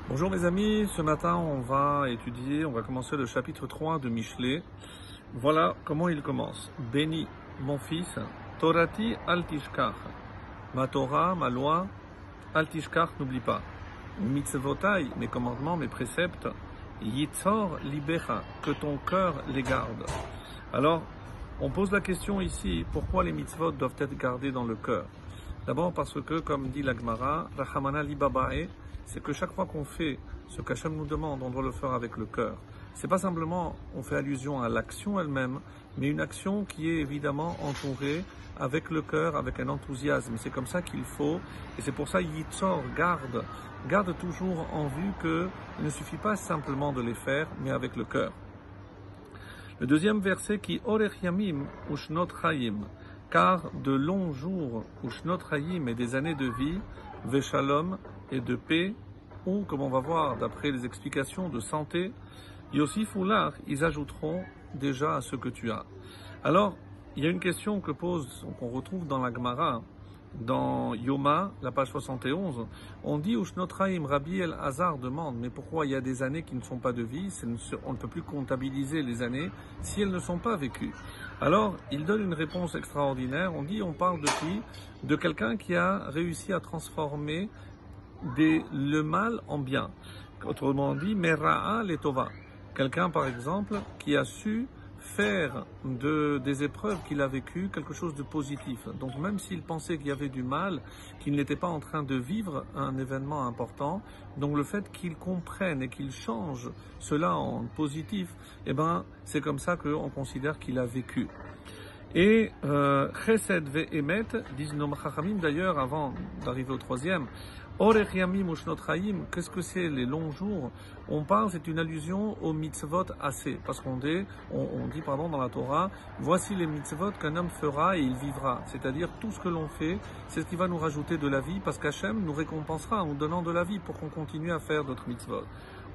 Bonjour mes amis, ce matin on va commencer le chapitre 3 de Michelet. Voilà comment il commence. Béni mon fils, Torati al tishkach, ma Torah, ma loi, al tishkach, n'oublie pas. Mitzvotai, mes commandements, mes préceptes, yitzor libecha, que ton cœur les garde. Alors, on pose la question ici, pourquoi les mitzvot doivent être gardés dans le cœur? D'abord parce que, comme dit la Gemara, Rachamana libabae, c'est que chaque fois qu'on fait ce qu'Hachem nous demande, on doit le faire avec le cœur. C'est pas simplement, on fait allusion à l'action elle-même, mais une action qui est évidemment entourée avec le cœur, avec un enthousiasme. C'est comme ça qu'il faut, et c'est pour ça Yitzor garde toujours en vue qu'il ne suffit pas simplement de les faire, mais avec le cœur. Le deuxième verset qui Orech Yamim Ushnot Chaim, car de longs jours Ushnot Chaim et des années de vie, Veshalom et de paix, ou comme on va voir d'après les explications de santé, Yosif ou Lach, ils ajouteront déjà à ce que tu as. Alors, il y a une question qu'on retrouve dans la Gemara, dans Yoma, la page 71, on dit Ushnotraim, Rabbi El Hazar demande, mais pourquoi il y a des années qui ne sont pas de vie, on ne peut plus comptabiliser les années si elles ne sont pas vécues. Alors, il donne une réponse extraordinaire, on parle de qui? De quelqu'un qui a réussi à transformer le mal en bien. Autrement dit, Mera'a letova. Quelqu'un, par exemple, qui a su faire des épreuves qu'il a vécues quelque chose de positif. Donc même s'il pensait qu'il y avait du mal, qu'il n'était pas en train de vivre un événement important, donc le fait qu'il comprenne et qu'il change cela en positif, c'est comme ça qu'on considère qu'il a vécu. Et Chesed ve'emet, disent nos Chachamim d'ailleurs, avant d'arriver au troisième, Orech Yamim Ushnot Chaim, qu'est-ce que c'est les longs jours? C'est une allusion aux mitzvot assez, parce qu'on dit dans la Torah, voici les mitzvot qu'un homme fera et il vivra. C'est-à-dire tout ce que l'on fait, c'est ce qui va nous rajouter de la vie, parce qu'Hachem nous récompensera en nous donnant de la vie pour qu'on continue à faire d'autres mitzvot.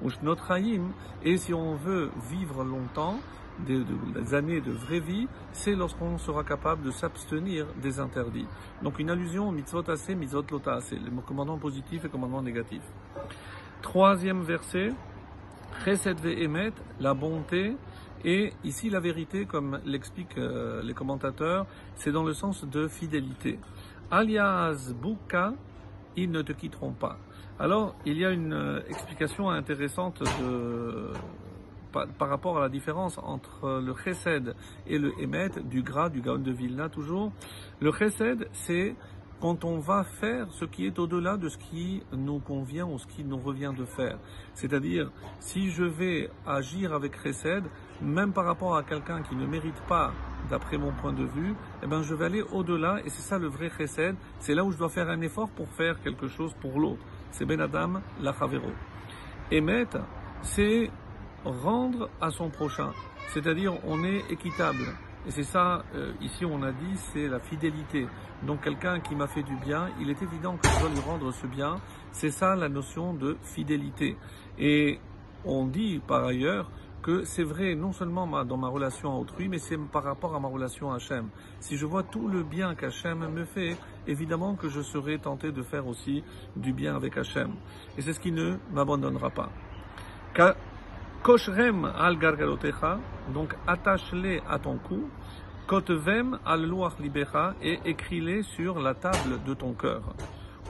Ushnot Chaim, et si on veut vivre longtemps, des années de vraie vie, c'est lorsqu'on sera capable de s'abstenir des interdits. Donc une allusion au mitzvot assez, mitzvot lota assez, les commandements positifs et commandements négatifs. Troisième verset, Chesed ve'emet, la bonté, et ici la vérité, comme l'expliquent les commentateurs, c'est dans le sens de fidélité. Alias buka, ils ne te quitteront pas. Alors, il y a une explication intéressante par rapport à la différence entre le chesed et le émet, du Gaon de Vilna toujours. Le chesed, c'est quand on va faire ce qui est au-delà de ce qui nous convient ou ce qui nous revient de faire. C'est-à-dire, si je vais agir avec chesed, même par rapport à quelqu'un qui ne mérite pas, d'après mon point de vue, je vais aller au-delà, et c'est ça le vrai chesed, c'est là où je dois faire un effort pour faire quelque chose pour l'autre. C'est Ben Adam Lachavero. Émet, c'est rendre à son prochain, c'est-à-dire on est équitable. Et c'est ça, ici on a dit, c'est la fidélité. Donc quelqu'un qui m'a fait du bien, il est évident que je dois lui rendre ce bien. C'est ça la notion de fidélité. Et on dit par ailleurs que c'est vrai non seulement dans ma relation à autrui, mais c'est par rapport à ma relation à Hachem. Si je vois tout le bien qu'Hachem me fait, évidemment que je serai tenté de faire aussi du bien avec Hachem. Et c'est ce qui ne m'abandonnera pas. Koshrem al gargarotecha, donc attache-les à ton cou, kotvem al luach libecha, et écris-les sur la table de ton cœur.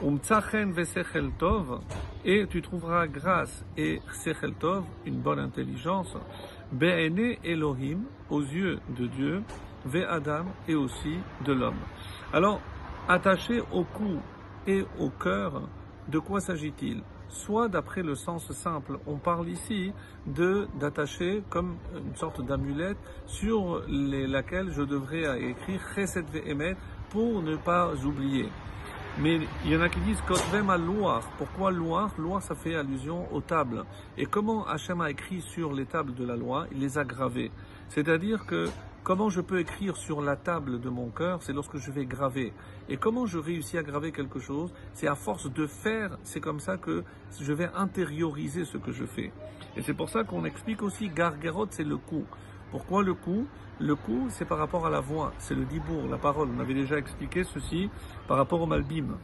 Umtzachen vesechel tov, et tu trouveras grâce et sechel tov, une bonne intelligence, be'ene Elohim, aux yeux de Dieu, ve'adam, et aussi de l'homme. Alors, attaché au cou et au cœur, de quoi s'agit-il? Soit d'après le sens simple, on parle ici d'attacher comme une sorte d'amulette sur laquelle je devrais écrire Chesed ve'emet pour ne pas oublier. Mais il y en a qui disent Kotvem al Loar. Pourquoi Loar? Loar, ça fait allusion aux tables. Et comment Hachem a écrit sur les tables de la loi? Il les a gravées. C'est-à-dire que comment je peux écrire sur la table de mon cœur? C'est lorsque je vais graver. Et comment je réussis à graver quelque chose? C'est à force de faire, c'est comme ça que je vais intérioriser ce que je fais. Et c'est pour ça qu'on explique aussi Gargerot, c'est le coup. Pourquoi le coup? Le coup, c'est par rapport à la voix, c'est le dibour, la parole. On avait déjà expliqué ceci par rapport au malbim.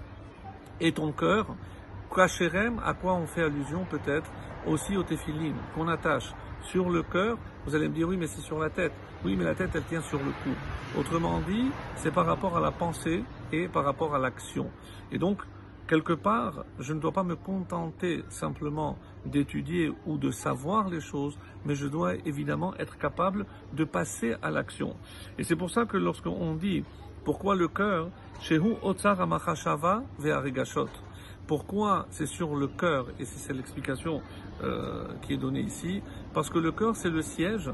Et ton cœur, Kasherem, à quoi on fait allusion peut-être aussi au tefillin, qu'on attache sur le cœur. Vous allez me dire, oui, mais c'est sur la tête. Oui, mais la tête, elle tient sur le cou. Autrement dit, c'est par rapport à la pensée et par rapport à l'action. Et donc, quelque part, je ne dois pas me contenter simplement d'étudier ou de savoir les choses, mais je dois évidemment être capable de passer à l'action. Et c'est pour ça que lorsqu'on dit, pourquoi le cœur, Shehu Otsar Amachashava Ve'arigashot, pourquoi c'est sur le cœur, et c'est l'explication qui est donnée ici, parce que le cœur c'est le siège,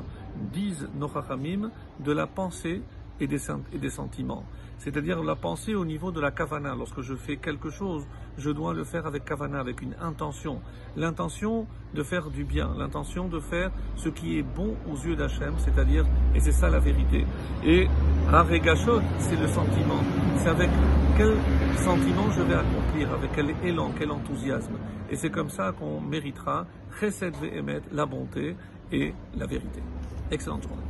disent nos Chachamim, de la pensée et des sentiments. C'est-à-dire la pensée au niveau de la kavana. Lorsque je fais quelque chose, je dois le faire avec kavana, avec une intention. L'intention de faire du bien, l'intention de faire ce qui est bon aux yeux d'Hachem, c'est-à-dire, et c'est ça la vérité. Et Haregashot, c'est le sentiment. C'est avec quel sentiment je vais accomplir, avec quel élan, quel enthousiasme. Et c'est comme ça qu'on méritera Chesed ve'emet, la bonté et la vérité. Excellente journée.